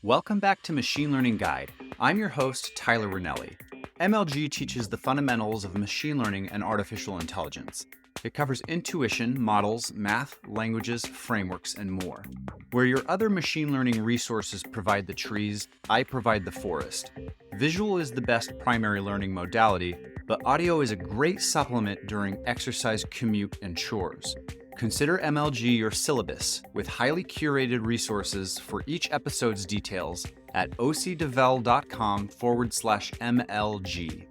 Welcome back to Machine Learning Guide. I'm your host, Tyler Ranelli. MLG teaches the fundamentals of machine learning and artificial intelligence. It covers intuition, models, math, languages, frameworks, and more. Where your other machine learning resources provide the trees, I provide the forest. Visual is the best primary learning modality, but audio is a great supplement during exercise, commute, and chores. Consider MLG your syllabus with highly curated resources for each episode's details at ocdevel.com/MLG.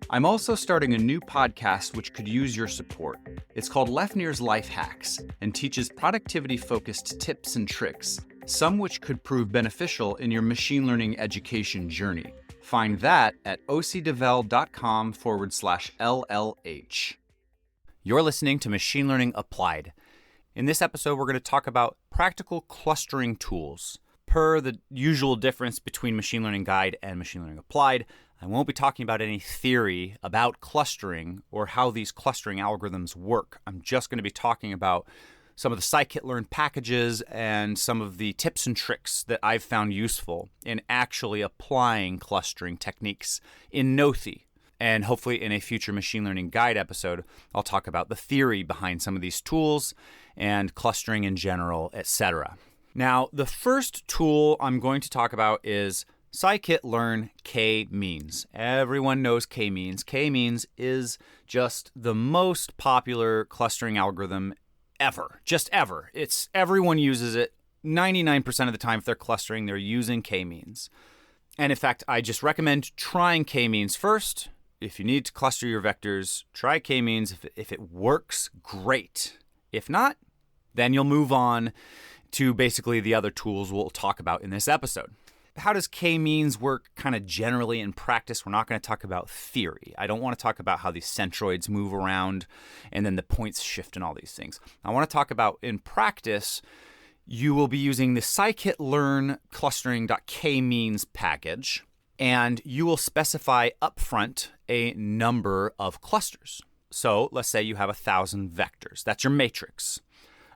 I'm also starting a new podcast which could use your support. It's called Lefner's Life Hacks and teaches productivity-focused tips and tricks, some which could prove beneficial in your machine learning education journey. Find that at ocdevel.com/LLH. You're listening to Machine Learning Applied. In this episode, we're going to talk about practical clustering tools. Per the usual difference between Machine Learning Guide and Machine Learning Applied, I won't be talking about any theory about clustering or how these clustering algorithms work. I'm just going to be talking about some of the scikit-learn packages and some of the tips and tricks that I've found useful in actually applying clustering techniques in Nothi. And hopefully in a future Machine Learning Guide episode, I'll talk about the theory behind some of these tools and clustering in general, etc. Now, the first tool I'm going to talk about is scikit-learn k-means. Everyone knows k-means. K-means is just the most popular clustering algorithm ever. Just ever. Everyone uses it. 99% of the time if they're clustering, they're using k-means. And in fact, I just recommend trying k-means first. If you need to cluster your vectors, try k-means. If it works, great. If not, then you'll move on to basically the other tools we'll talk about in this episode. How does k-means work kind of generally in practice? We're not going to talk about theory. I don't want to talk about how these centroids move around and then the points shift and all these things. I want to talk about in practice, you will be using the scikit-learn clustering.k-means package, and you will specify upfront a number of clusters. So let's say you have 1,000 vectors. That's your matrix.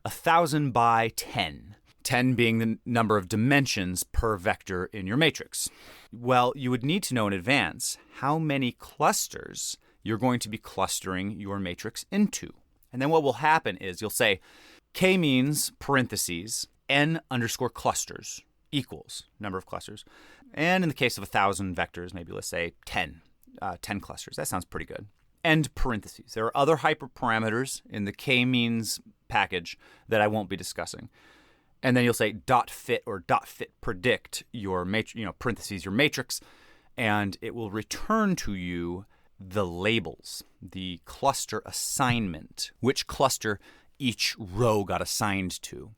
1,000 by 10. 10 being the number of dimensions per vector in your matrix. Well, you would need to know in advance how many clusters you're going to be clustering your matrix into. And then what will happen is you'll say k-means parentheses n underscore clusters equals number of clusters. And in the case of 1,000 vectors, maybe let's say 10 clusters. That sounds pretty good. End parentheses. There are other hyperparameters in the k-means package that I won't be discussing. And then you'll say dot fit or dot fit predict your parentheses, your matrix, and it will return to you the labels, the cluster assignment, which cluster each row got assigned to.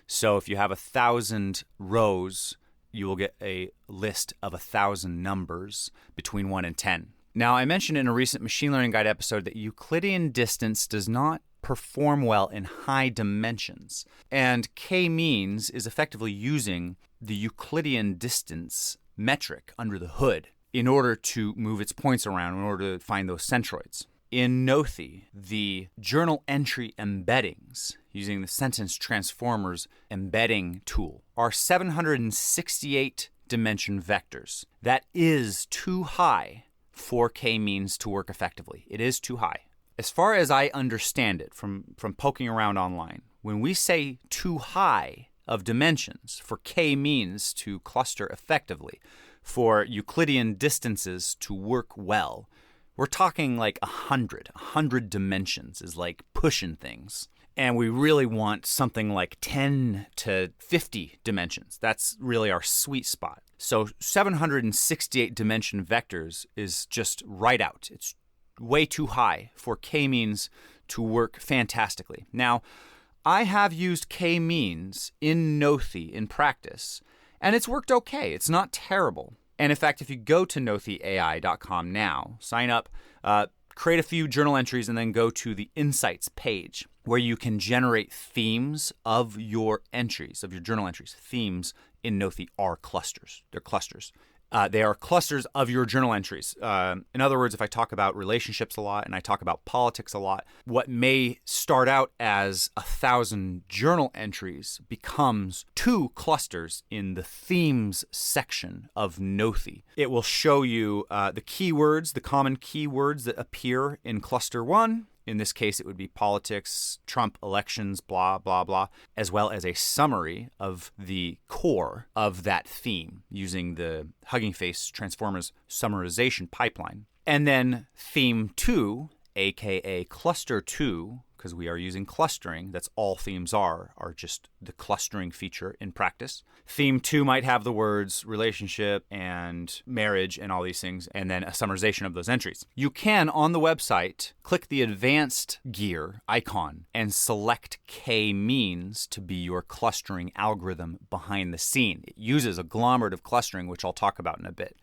So if you have 1,000 rows, you will get a list of 1,000 numbers between 1 and 10. Now, I mentioned in a recent Machine Learning Guide episode that Euclidean distance does not perform well in high dimensions. And k-means is effectively using the Euclidean distance metric under the hood in order to move its points around, in order to find those centroids. In Nothi, the journal entry embeddings, using the sentence transformers embedding tool, are 768 dimension vectors. That is too high for k-means to work effectively. It is too high. As far as I understand it from poking around online, when we say too high of dimensions for k-means to cluster effectively, for Euclidean distances to work well, we're talking like 100 dimensions is like pushing things. And we really want something like 10 to 50 dimensions. That's really our sweet spot. So 768 dimension vectors is just right out. It's way too high for k-means to work fantastically. Now, I have used k-means in Nothi in practice, and it's worked okay. It's not terrible. And in fact, if you go to nothiai.com now, sign up, create a few journal entries, and then go to the Insights page where you can generate themes of your entries, of your journal entries. Themes in Nothi are clusters. They're clusters. They are clusters of your journal entries. In other words, if I talk about relationships a lot and I talk about politics a lot, what may start out as 1,000 journal entries becomes 2 clusters in the themes section of Nothi. It will show you the keywords, the common keywords that appear in cluster 1. In this case, it would be politics, Trump elections, blah, blah, blah, as well as a summary of the core of that theme using the Hugging Face Transformers summarization pipeline. And then theme 2, aka cluster 2, because we are using clustering, that's all themes are just the clustering feature in practice. Theme 2 might have the words relationship and marriage and all these things, and then a summarization of those entries. You can, on the website, click the advanced gear icon and select k-means to be your clustering algorithm behind the scene. It uses agglomerative clustering, which I'll talk about in a bit.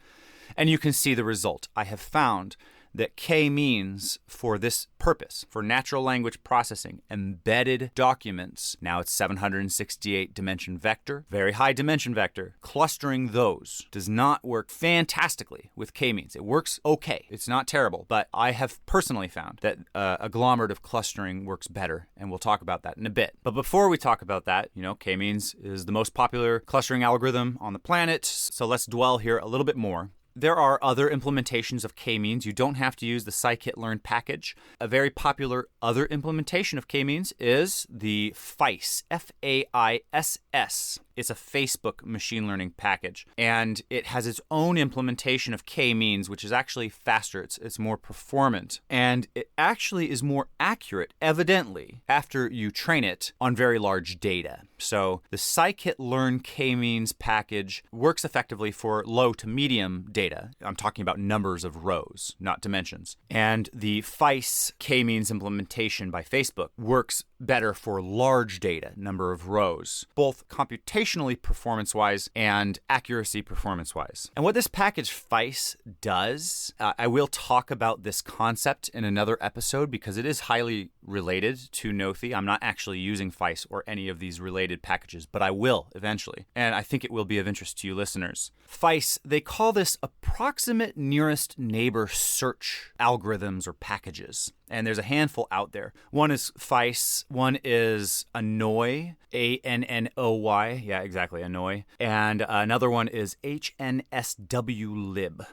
And you can see the result. I have found that k-means for this purpose, for natural language processing, embedded documents, now it's 768 dimension vector, very high dimension vector, clustering those does not work fantastically with k-means. It works okay. It's not terrible, but I have personally found that agglomerative clustering works better, and we'll talk about that in a bit. But before we talk about that, k-means is the most popular clustering algorithm on the planet, so let's dwell here a little bit more. There are other implementations of k-means. You don't have to use the scikit-learn package. A very popular other implementation of k-means is the Faiss, F-A-I-S-S. It's a Facebook machine learning package, and it has its own implementation of k-means, which is actually faster. It's more performant, and it actually is more accurate, evidently, after you train it on very large data. So the scikit-learn k-means package works effectively for low to medium data. I'm talking about numbers of rows, not dimensions. And the Faiss k-means implementation by Facebook works better for large data, number of rows, both computationally performance-wise and accuracy performance-wise. And what this package Faiss does, I will talk about this concept in another episode because it is highly related to Nothi. I'm not actually using Faiss or any of these related packages, but I will eventually. And I think it will be of interest to you listeners. Faiss, they call this approximate nearest neighbor search algorithms or packages. And there's a handful out there. One is Faiss. One is Annoy, A-N-N-O-Y. Yeah, exactly, Annoy. And another one is HNSWlib.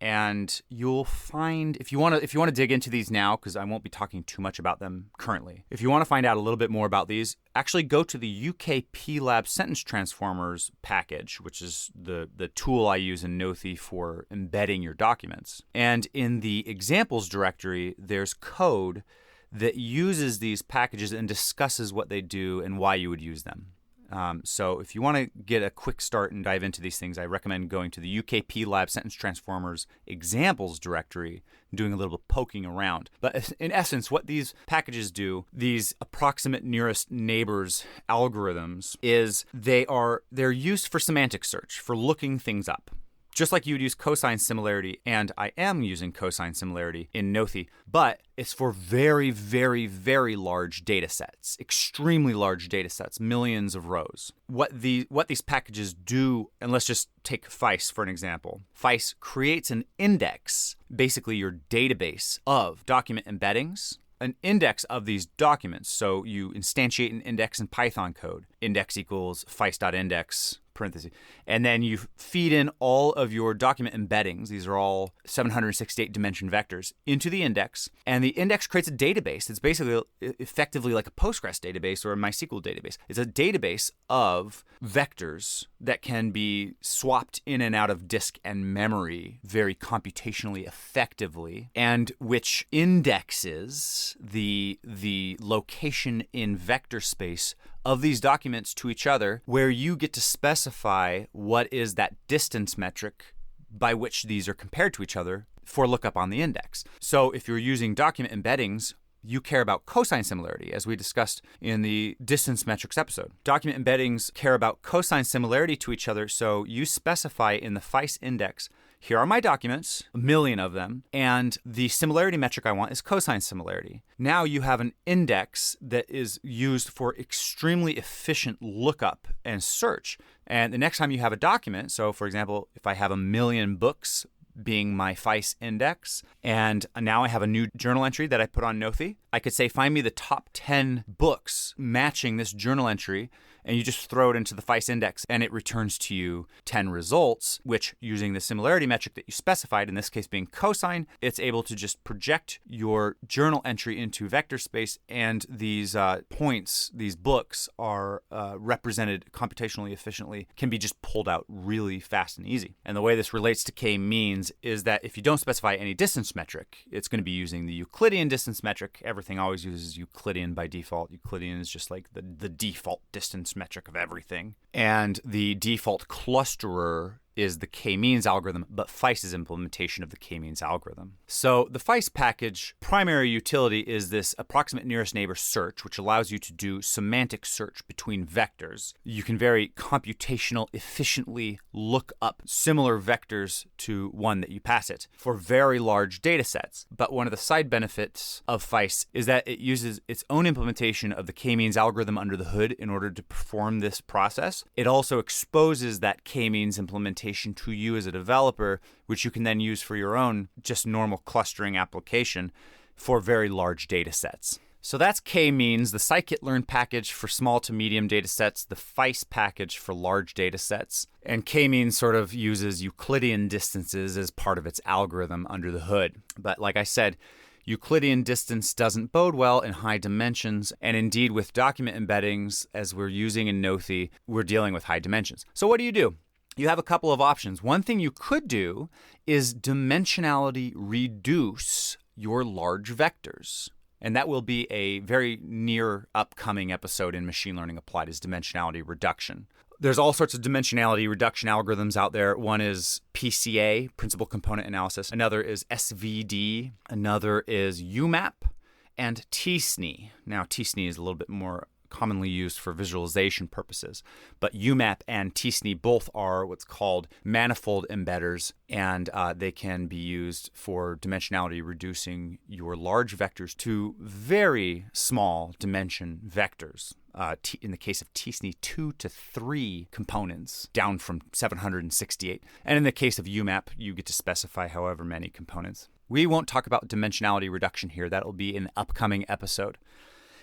And you'll find, if you want to dig into these now, because I won't be talking too much about them currently. If you want to find out a little bit more about these, actually go to the UKP-Lab Sentence Transformers package, which is the tool I use in Nothi for embedding your documents. And in the examples directory, there's code that uses these packages and discusses what they do and why you would use them. So if you want to get a quick start and dive into these things, I recommend going to the UKP-Lab Sentence Transformers examples directory and doing a little bit poking around. But in essence, what these packages do, these approximate nearest neighbors algorithms, is they're used for semantic search, for looking things up. Just like you would use cosine similarity, and I am using cosine similarity in Nothi, but it's for very, very, very large data sets, extremely large data sets, millions of rows. What these packages do, and let's just take Faiss for an example. Faiss creates an index, basically your database of document embeddings, an index of these documents. So you instantiate an index in Python code. Index equals Faiss.index, parentheses. And then you feed in all of your document embeddings. These are all 768 dimension vectors into the index. And the index creates a database. It's basically effectively like a Postgres database or a MySQL database. It's a database of vectors that can be swapped in and out of disk and memory very computationally effectively, and which indexes the location in vector space of these documents to each other, where you get to specify what is that distance metric by which these are compared to each other for lookup on the index. So if you're using document embeddings, you care about cosine similarity, as we discussed in the distance metrics episode. Document embeddings care about cosine similarity to each other, so you specify in the Faiss index here are my documents, a million of them, and the similarity metric I want is cosine similarity. Now you have an index that is used for extremely efficient lookup and search. And the next time you have a document, so for example, if I have a million books being my Faiss index, and now I have a new journal entry that I put on Nothi, I could say, find me the top 10 books matching this journal entry, and you just throw it into the Faiss index, and it returns to you 10 results, which, using the similarity metric that you specified, in this case being cosine, it's able to just project your journal entry into vector space, and these points, these books, are represented computationally efficiently, can be just pulled out really fast and easy. And the way this relates to k-means is that if you don't specify any distance metric, it's going to be using the Euclidean distance metric. Everything always uses Euclidean by default. Euclidean is just like the default distance metric of everything. And the default clusterer is the k-means algorithm, but Faiss's implementation of the k-means algorithm. So the Faiss package primary utility is this approximate nearest neighbor search, which allows you to do semantic search between vectors. You can very computational efficiently look up similar vectors to one that you pass it for very large data sets. But one of the side benefits of Faiss is that it uses its own implementation of the k-means algorithm under the hood in order to perform this process. It also exposes that k-means implementation to you as a developer, which you can then use for your own just normal clustering application for very large data sets. So that's k-means, the scikit-learn package for small to medium data sets, the Faiss package for large data sets. And k-means sort of uses Euclidean distances as part of its algorithm under the hood. But like I said, Euclidean distance doesn't bode well in high dimensions, and indeed with document embeddings, as we're using in Nothi, we're dealing with high dimensions. So what do? You have a couple of options. One thing you could do is dimensionality reduce your large vectors. And that will be a very near upcoming episode in Machine Learning Applied, is dimensionality reduction. There's all sorts of dimensionality reduction algorithms out there. One is PCA, principal component analysis. Another is SVD. Another is UMAP and TSNE. Now, TSNE is a little bit more commonly used for visualization purposes. But UMAP and TSNE both are what's called manifold embedders, and they can be used for dimensionality reducing your large vectors to very small dimension vectors. In the case of TSNE, 2 to 3 components, down from 768. And in the case of UMAP, you get to specify however many components. We won't talk about dimensionality reduction here. That'll be an upcoming episode.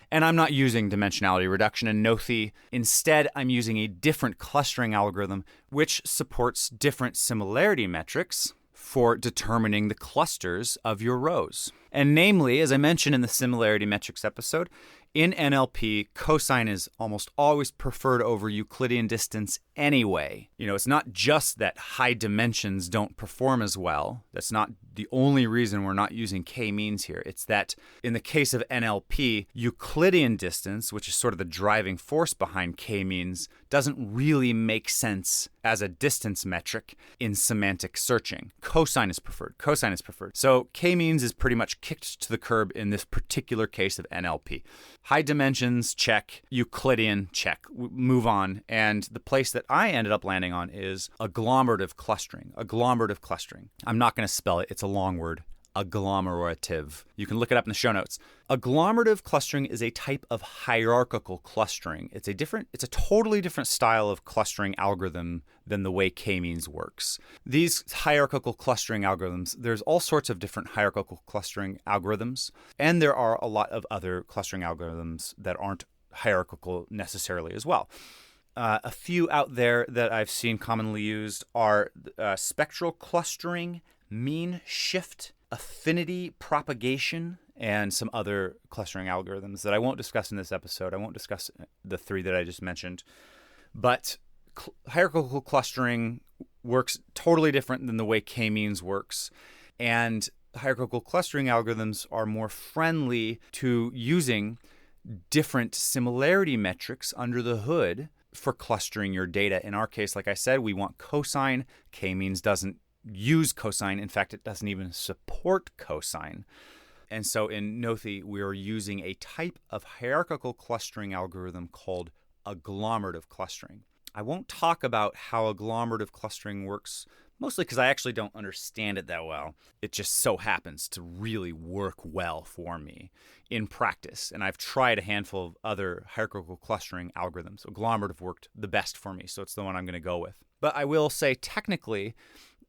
And I'm not using dimensionality reduction in Nothi. Instead, I'm using a different clustering algorithm which supports different similarity metrics for determining the clusters of your rows. And namely, as I mentioned in the similarity metrics episode, in NLP, cosine is almost always preferred over Euclidean distance anyway. It's not just that high dimensions don't perform as well. That's not the only reason we're not using k-means here. It's that in the case of NLP, Euclidean distance, which is sort of the driving force behind k-means, doesn't really make sense as a distance metric in semantic searching. Cosine is preferred. So k-means is pretty much kicked to the curb in this particular case of NLP. High dimensions, check. Euclidean, check. Move on. And the place that I ended up landing on is agglomerative clustering. I'm not going to spell it. It's a long word. Agglomerative. You can look it up in the show notes. Agglomerative clustering is a type of hierarchical clustering. It's a totally different style of clustering algorithm than the way k-means works. These hierarchical clustering algorithms, there's all sorts of different hierarchical clustering algorithms, and there are a lot of other clustering algorithms that aren't hierarchical necessarily as well. A few out there that I've seen commonly used are spectral clustering, mean shift, affinity propagation, and some other clustering algorithms that I won't discuss in this episode. I won't discuss the 3 that I just mentioned. But hierarchical clustering works totally different than the way k-means works. And hierarchical clustering algorithms are more friendly to using different similarity metrics under the hood for clustering your data. In our case, like I said, we want cosine. K-means doesn't use cosine. In fact, it doesn't even support cosine. And so in Nothi, we're using a type of hierarchical clustering algorithm called agglomerative clustering. I won't talk about how agglomerative clustering works mostly because I actually don't understand it that well. It just so happens to really work well for me in practice. And I've tried a handful of other hierarchical clustering algorithms. Agglomerative worked the best for me, so it's the one I'm going to go with. But I will say technically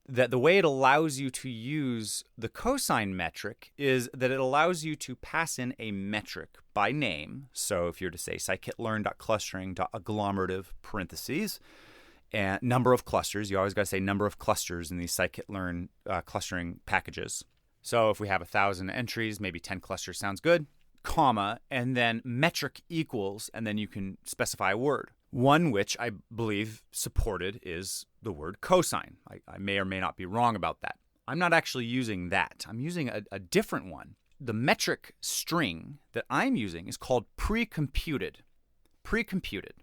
that the way it allows you to use the cosine metric is that it allows you to pass in a metric by name. So if you're to say scikit-learn.clustering.agglomerative parentheses, and number of clusters, you always got to say number of clusters in these scikit-learn clustering packages. So if we have 1,000 entries, maybe 10 clusters sounds good, comma, and then metric equals, and then you can specify a word. One which I believe supported is the word cosine. I may or may not be wrong about that. I'm not actually using that. I'm using a different one. The metric string that I'm using is called pre-computed. Pre-computed.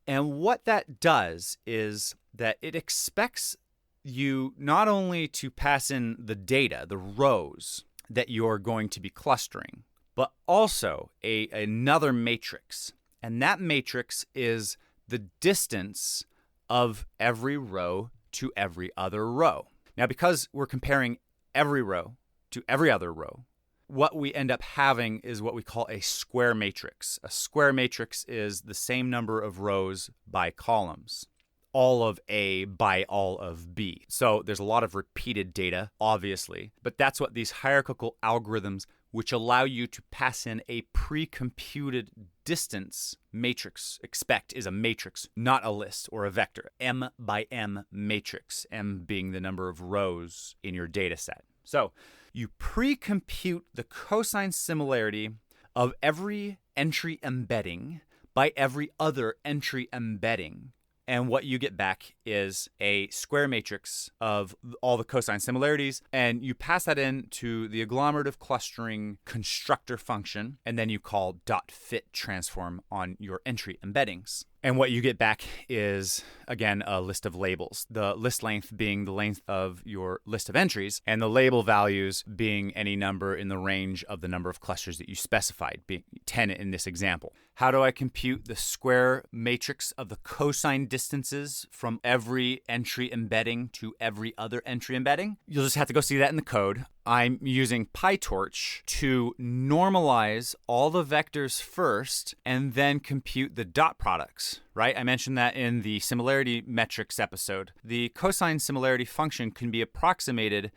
And what that does is that it expects you not only to pass in the data, the rows that you're going to be clustering, but also another matrix. And that matrix is the distance of every row to every other row. Now, because we're comparing every row to every other row, what we end up having is what we call a square matrix. A square matrix is the same number of rows by columns. All of A by all of B. So there's a lot of repeated data, obviously, but that's what these hierarchical algorithms, which allow you to pass in a pre-computed distance matrix, expect is a matrix, not a list or a vector. M by M matrix, M being the number of rows in your data set. So you pre-compute the cosine similarity of every entry embedding by every other entry embedding. And what you get back is a square matrix of all the cosine similarities. And you pass that in to the agglomerative clustering constructor function. And then you call .fit transform on your entry embeddings. And what you get back is, again, a list of labels. The list length being the length of your list of entries, and the label values being any number in the range of the number of clusters that you specified, being 10 in this example. How do I compute the square matrix of the cosine distances from every entry embedding to every other entry embedding? You'll just have to go see that in the code. I'm using PyTorch to normalize all the vectors first and then compute the dot products, right? I mentioned that in the similarity metrics episode. The cosine similarity function can be approximated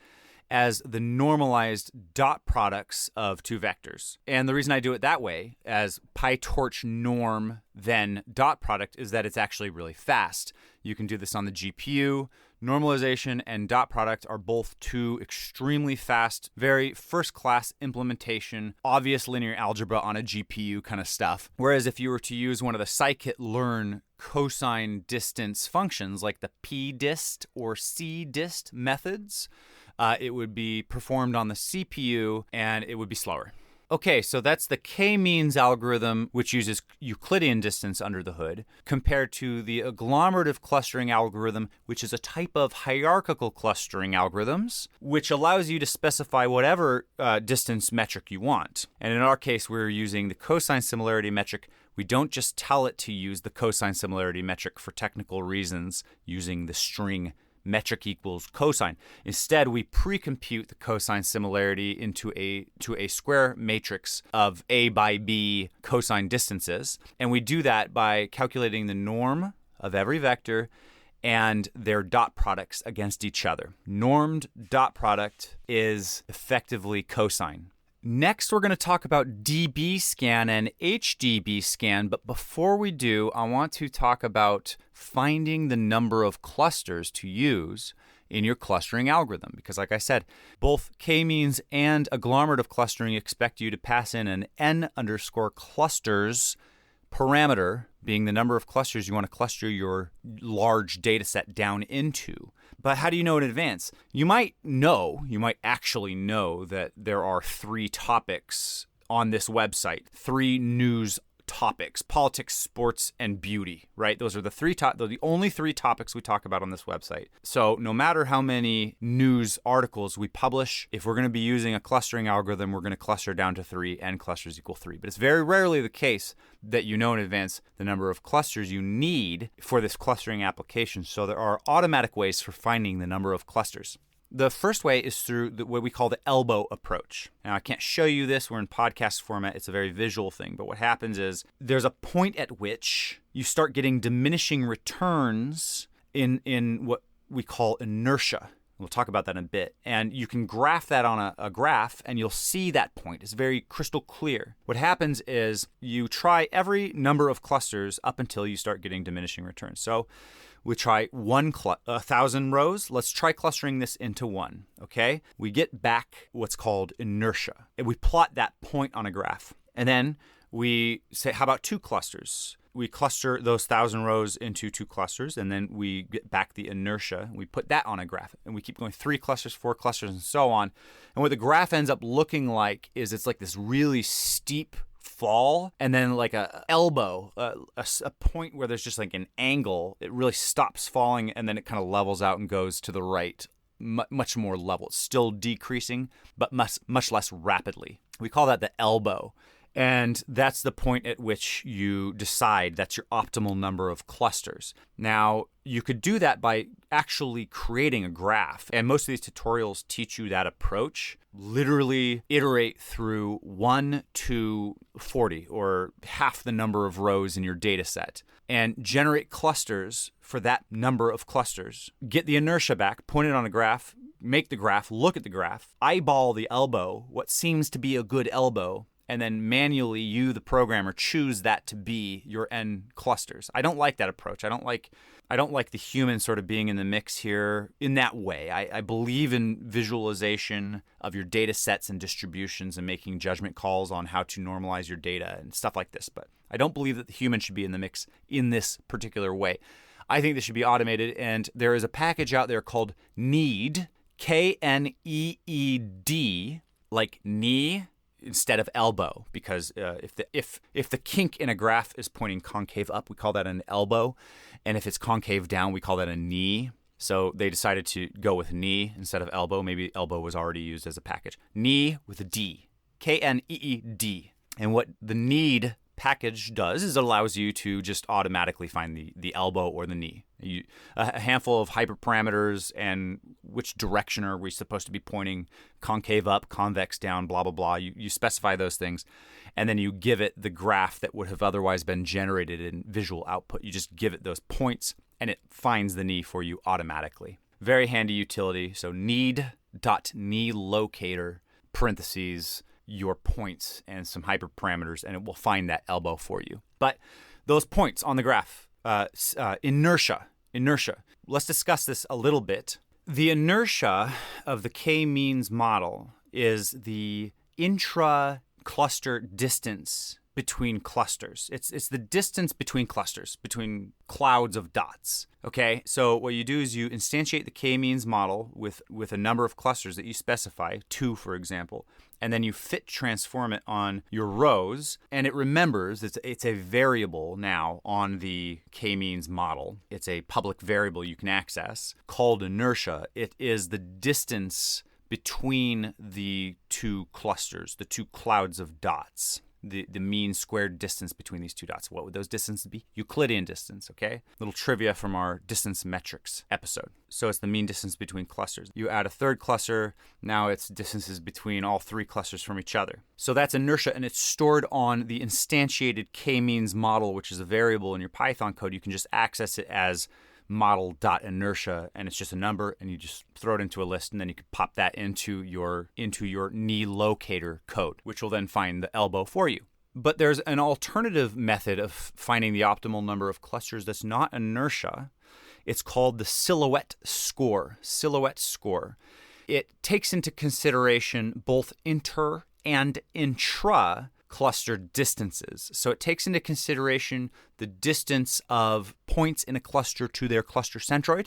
as the normalized dot products of two vectors. And the reason I do it that way, as PyTorch norm then dot product, is that it's actually really fast. You can do this on the GPU. Normalization and dot product are both two extremely fast, very first-class implementation, obvious linear algebra on a GPU kind of stuff. Whereas if you were to use one of the scikit-learn cosine distance functions like the pdist or cdist methods, it would be performed on the CPU and it would be slower. Okay, so that's the k-means algorithm, which uses Euclidean distance under the hood, compared to the agglomerative clustering algorithm, which is a type of hierarchical clustering algorithms, which allows you to specify whatever distance metric you want. And in our case, we're using the cosine similarity metric. We don't just tell it to use the cosine similarity metric for technical reasons using the string metric equals cosine. Instead, we pre-compute the cosine similarity into a square matrix of A by B cosine distances. And we do that by calculating the norm of every vector and their dot products against each other. Normed dot product is effectively cosine. Next, we're going to talk about DBSCAN and HDBSCAN, but before we do, I want to talk about finding the number of clusters to use in your clustering algorithm, because like I said, both k-means and agglomerative clustering expect you to pass in an n_clusters parameter, being the number of clusters you want to cluster your large data set down into. But how do you know in advance? You might actually know that there are 3 topics on this website, 3 news topics: politics, sports, and beauty, right? Those are the only three topics we talk about on this website. So no matter how many news articles we publish, if we're going to be using a clustering algorithm, we're going to cluster down to 3, and clusters equal 3. But it's very rarely the case that you know in advance the number of clusters you need for this clustering application. So there are automatic ways for finding the number of clusters. The first way is through what we call the elbow approach. Now, I can't show you this. We're in podcast format. It's a very visual thing. But what happens is there's a point at which you start getting diminishing returns in what we call inertia. We'll talk about that in a bit. And you can graph that on a graph, and you'll see that point. It's very crystal clear. What happens is you try every number of clusters up until you start getting diminishing returns. So we try 1,000 rows. Let's try clustering this into 1, okay? We get back what's called inertia. And we plot that point on a graph. And then we say, how about 2 clusters? We cluster those 1,000 rows into 2 clusters, and then we get back the inertia. We put that on a graph, and we keep going 3 clusters, 4 clusters, and so on. And what the graph ends up looking like is it's like this really steep fall, and then like a elbow, a point where there's just like an angle. It really stops falling, and then it kind of levels out and goes to the right, much more level. It's still decreasing, but much less rapidly. We call that the elbow. And that's the point at which you decide that's your optimal number of clusters. Now, you could do that by actually creating a graph. And most of these tutorials teach you that approach. Literally iterate through 1 to 40, or half the number of rows in your data set, and generate clusters for that number of clusters. Get the inertia back, point it on a graph, make the graph, look at the graph, eyeball the elbow, what seems to be a good elbow, and then manually you, the programmer, choose that to be your n clusters. I don't like that approach. I don't like the human sort of being in the mix here in that way. I believe in visualization of your data sets and distributions and making judgment calls on how to normalize your data and stuff like this. But I don't believe that the human should be in the mix in this particular way. I think this should be automated, and there is a package out there called KNEED, K-N-E-E-D, like knee instead of elbow, because if the kink in a graph is pointing concave up, we call that an elbow, and if it's concave down, we call that a knee. So they decided to go with knee instead of elbow. Maybe elbow was already used as a package. Knee with a D, K-N-E-E-D. And what the KNEED package does is it allows you to just automatically find the elbow or the knee. A handful of hyperparameters and which direction are we supposed to be pointing, concave up, convex down, blah, blah, blah. You specify those things, and then you give it the graph that would have otherwise been generated in visual output. You just give it those points, and it finds the knee for you automatically. Very handy utility. So need.kneeLocator, parentheses, your points and some hyperparameters, and it will find that elbow for you. But those points on the graph, inertia. Let's discuss this a little bit. The inertia of the k-means model is the intra-cluster distance between clusters. It's the distance between clusters, between clouds of dots. Okay, so what you do is you instantiate the k-means model with a number of clusters that you specify, 2 for example, and then you fit transform it on your rows, and it remembers it's a variable now on the k-means model. It's a public variable you can access called inertia. It is the distance between the 2 clusters, the 2 clouds of dots. The mean squared distance between these 2 dots. What would those distances be? Euclidean distance, okay? Little trivia from our distance metrics episode. So it's the mean distance between clusters. You add a 3rd cluster, now it's distances between all 3 clusters from each other. So that's inertia, and it's stored on the instantiated k-means model, which is a variable in your Python code. You can just access it as model.inertia, and it's just a number, and you just throw it into a list, and then you can pop that into your knee locator code, which will then find the elbow for you. But there's an alternative method of finding the optimal number of clusters that's not inertia. It's called the silhouette score. It takes into consideration both inter and intra cluster distances. So it takes into consideration the distance of points in a cluster to their cluster centroid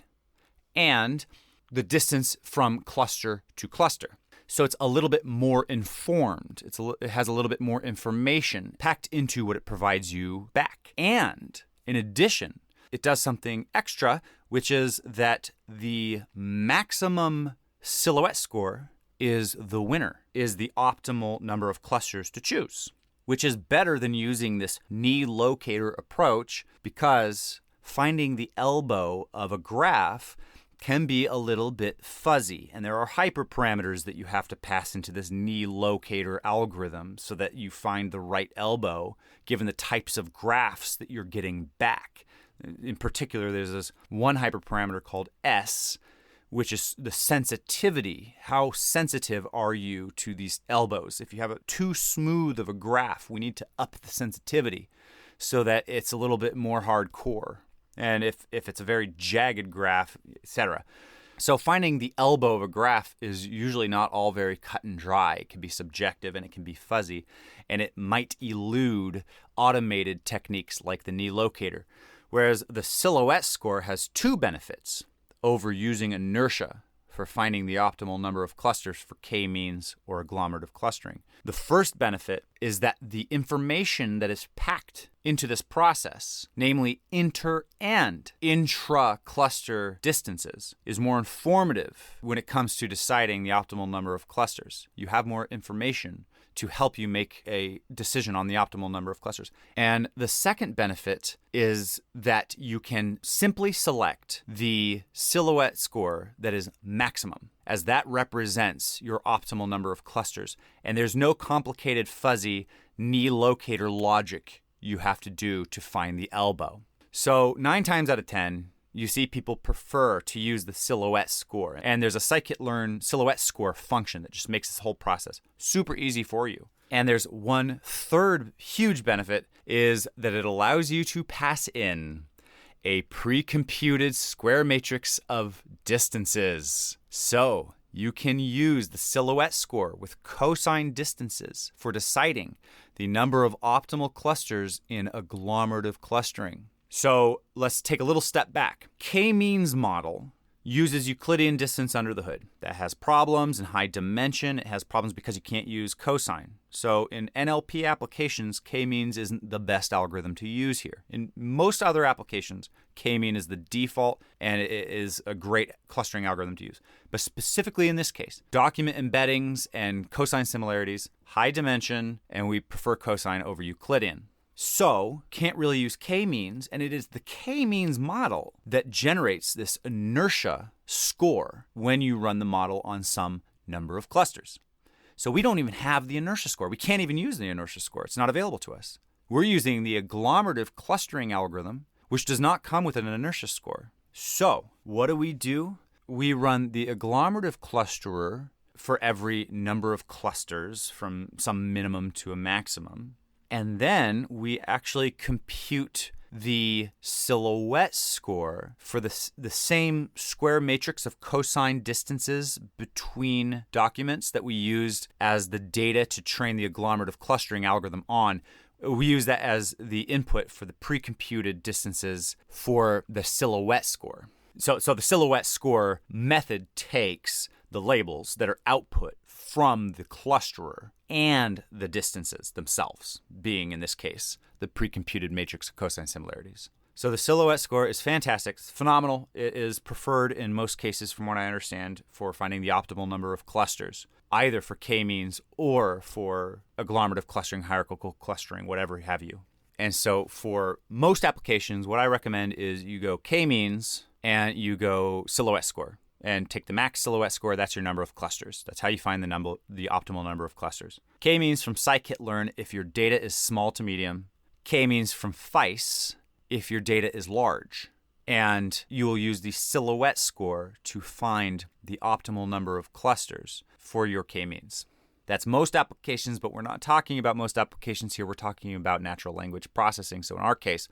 and the distance from cluster to cluster. So it's a little bit more informed. It has a little bit more information packed into what it provides you back. And in addition, it does something extra, which is that the maximum silhouette score is the winner, is the optimal number of clusters to choose, which is better than using this knee locator approach, because finding the elbow of a graph can be a little bit fuzzy, and there are hyperparameters that you have to pass into this knee locator algorithm so that you find the right elbow given the types of graphs that you're getting back. In particular, there's this one hyperparameter called S, which is the sensitivity. How sensitive are you to these elbows? If you have too smooth of a graph, we need to up the sensitivity so that it's a little bit more hardcore. And if it's a very jagged graph, etc. So finding the elbow of a graph is usually not all very cut and dry. It can be subjective and it can be fuzzy, and it might elude automated techniques like the knee locator. Whereas the silhouette score has two benefits over using inertia for finding the optimal number of clusters for k-means or agglomerative clustering. The first benefit is that the information that is packed into this process, namely inter and intra-cluster distances, is more informative when it comes to deciding the optimal number of clusters. You have more information to help you make a decision on the optimal number of clusters. And the second benefit is that you can simply select the silhouette score that is maximum, as that represents your optimal number of clusters. And there's no complicated, fuzzy knee locator logic you have to do to find the elbow. So 9 times out of 10, you see people prefer to use the silhouette score. And there's a scikit-learn silhouette score function that just makes this whole process super easy for you. And there's one third huge benefit, is that it allows you to pass in a pre-computed square matrix of distances. So you can use the silhouette score with cosine distances for deciding the number of optimal clusters in agglomerative clustering. So let's take a little step back. K-means model uses Euclidean distance under the hood. That has problems in high dimension. It has problems because you can't use cosine. So in NLP applications, k-means isn't the best algorithm to use here. In most other applications, k-mean is the default, and it is a great clustering algorithm to use. But specifically in this case, document embeddings and cosine similarities, high dimension, and we prefer cosine over Euclidean. So, can't really use k-means, and it is the k-means model that generates this inertia score when you run the model on some number of clusters. So we don't even have the inertia score. We can't even use the inertia score. It's not available to us. We're using the agglomerative clustering algorithm, which does not come with an inertia score. So, what do? We run the agglomerative clusterer for every number of clusters from some minimum to a maximum. And then we actually compute the silhouette score for the same square matrix of cosine distances between documents that we used as the data to train the agglomerative clustering algorithm on. We use that as the input for the pre-computed distances for the silhouette score. So the silhouette score method takes the labels that are output from the clusterer and the distances themselves, being, in this case, the pre-computed matrix of cosine similarities. So the silhouette score is fantastic. It's phenomenal. It is preferred in most cases, from what I understand, for finding the optimal number of clusters, either for k-means or for agglomerative clustering, hierarchical clustering, whatever have you. And so for most applications, what I recommend is you go k-means and you go silhouette score. And take the max silhouette score, that's your number of clusters. That's how you find the optimal number of clusters. K-means from scikit-learn if your data is small to medium. K-means from Faiss if your data is large. And you will use the silhouette score to find the optimal number of clusters for your k-means. That's most applications, but we're not talking about most applications here. We're talking about natural language processing. So in our case,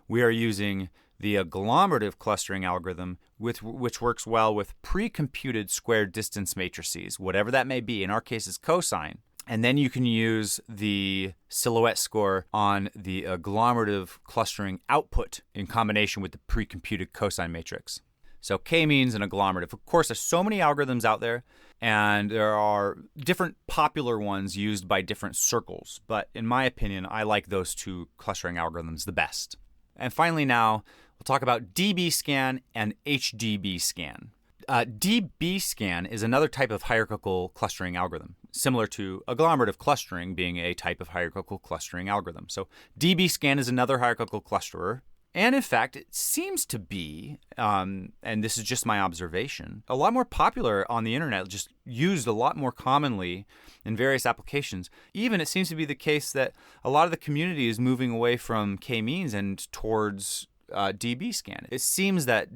we are using the agglomerative clustering algorithm, which works well with pre-computed square distance matrices, whatever that may be. In our case, it's cosine. And then you can use the silhouette score on the agglomerative clustering output in combination with the pre-computed cosine matrix. So k-means and agglomerative. Of course, there's so many algorithms out there, and there are different popular ones used by different circles. But in my opinion, I like those two clustering algorithms the best. And finally now, we'll talk about DBSCAN and HDBSCAN. DBSCAN is another type of hierarchical clustering algorithm, similar to agglomerative clustering being a type of hierarchical clustering algorithm. So DBSCAN is another hierarchical clusterer. And in fact, it seems to be, and this is just my observation, a lot more popular on the internet, just used a lot more commonly in various applications. Even it seems to be the case that a lot of the community is moving away from k-means and towards DBSCAN. It seems that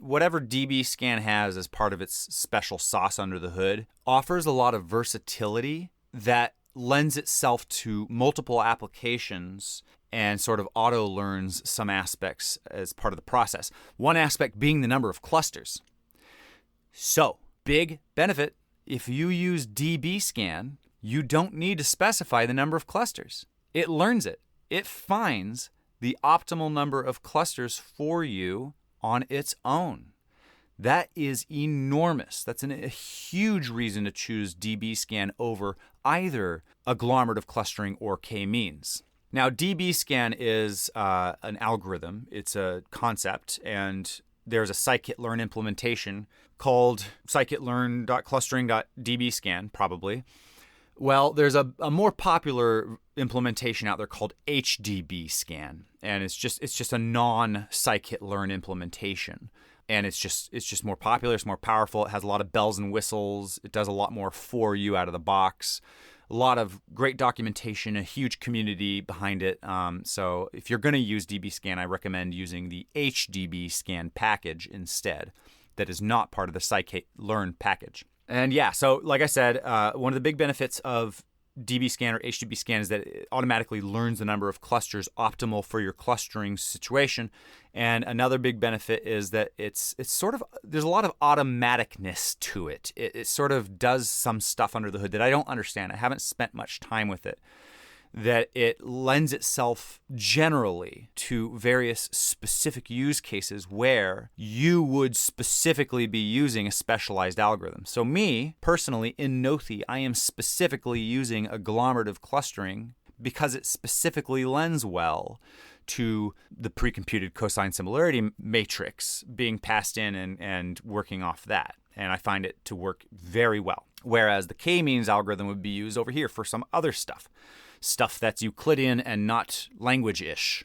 whatever DBSCAN has as part of its special sauce under the hood offers a lot of versatility that lends itself to multiple applications and sort of auto-learns some aspects as part of the process. One aspect being the number of clusters. So, big benefit, if you use DBSCAN, you don't need to specify the number of clusters. It learns it. It finds the optimal number of clusters for you on its own. That is enormous. That's a huge reason to choose DBSCAN over either agglomerative clustering or k-means. Now, DBSCAN is an algorithm. It's a concept, and there's a scikit-learn implementation called scikit-learn.clustering.dbscan, probably. Well, there's a more popular implementation out there called HDBSCAN, and it's just a non-scikit-learn implementation. And it's just more popular, it's more powerful, it has a lot of bells and whistles, it does a lot more for you out of the box. A lot of great documentation, a huge community behind it. So if you're going to use DBSCAN, I recommend using the HDBSCAN package instead. That is not part of the scikit-learn package. And yeah, so like I said, one of the big benefits of DBSCAN or HDBSCAN is that it automatically learns the number of clusters optimal for your clustering situation. And another big benefit is that it's sort of, there's a lot of automaticness to it. It sort of does some stuff under the hood that I don't understand. I haven't spent much time with it. That it lends itself generally to various specific use cases where you would specifically be using a specialized algorithm. So me, personally, in Nothi, I am specifically using agglomerative clustering because it specifically lends well to the pre-computed cosine similarity matrix being passed in and working off that. And I find it to work very well. Whereas the k-means algorithm would be used over here for some other stuff that's Euclidean and not language-ish.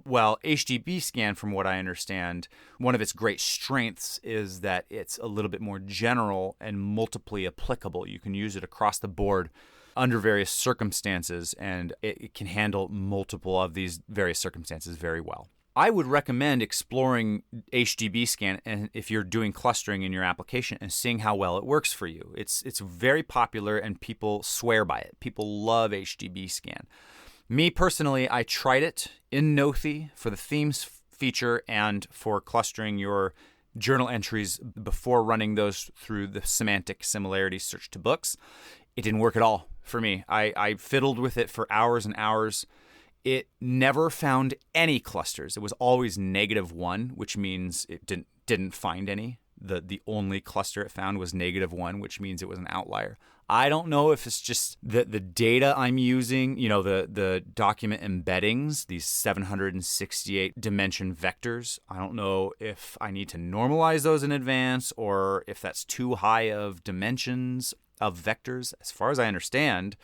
Well, HDBSCAN, from what I understand, one of its great strengths is that it's a little bit more general and multiply applicable. You can use it across the board under various circumstances, and it can handle multiple of these various circumstances very well. I would recommend exploring HDBSCAN and if you're doing clustering in your application and seeing how well it works for you. It's very popular and people swear by it. People love HDBSCAN. Me personally, I tried it in Nothi for the themes feature and for clustering your journal entries before running those through the semantic similarity search to books. It didn't work at all for me. I fiddled with it for hours and hours. It never found any clusters. It was always -1, which means it didn't find any. The only cluster it found was -1, which means it was an outlier. I don't know if it's just the data I'm using, the document embeddings, these 768 dimension vectors. I don't know if I need to normalize those in advance or if that's too high of dimensions of vectors. As far as I understand,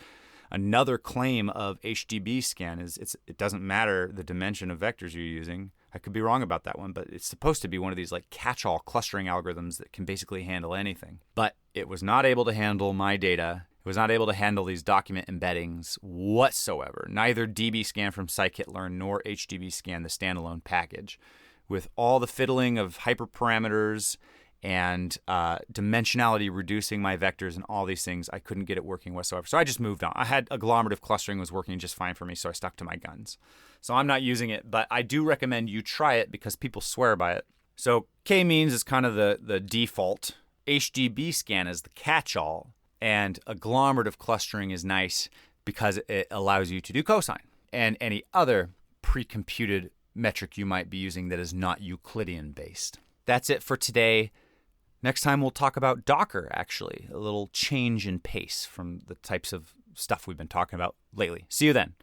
another claim of HDBSCAN is it doesn't matter the dimension of vectors you're using. I could be wrong about that one, but it's supposed to be one of these like catch-all clustering algorithms that can basically handle anything. But it was not able to handle my data. It was not able to handle these document embeddings whatsoever. Neither DBSCAN from scikit-learn nor HDBSCAN, the standalone package. With all the fiddling of hyperparameters and dimensionality reducing my vectors and all these things, I couldn't get it working whatsoever. So I just moved on. I had agglomerative clustering was working just fine for me, so I stuck to my guns. So I'm not using it, but I do recommend you try it because people swear by it. So k-means is kind of the default. HDBSCAN is the catch-all, and agglomerative clustering is nice because it allows you to do cosine and any other pre-computed metric you might be using that is not Euclidean based. That's it for today. Next time we'll talk about Docker, actually, a little change in pace from the types of stuff we've been talking about lately. See you then.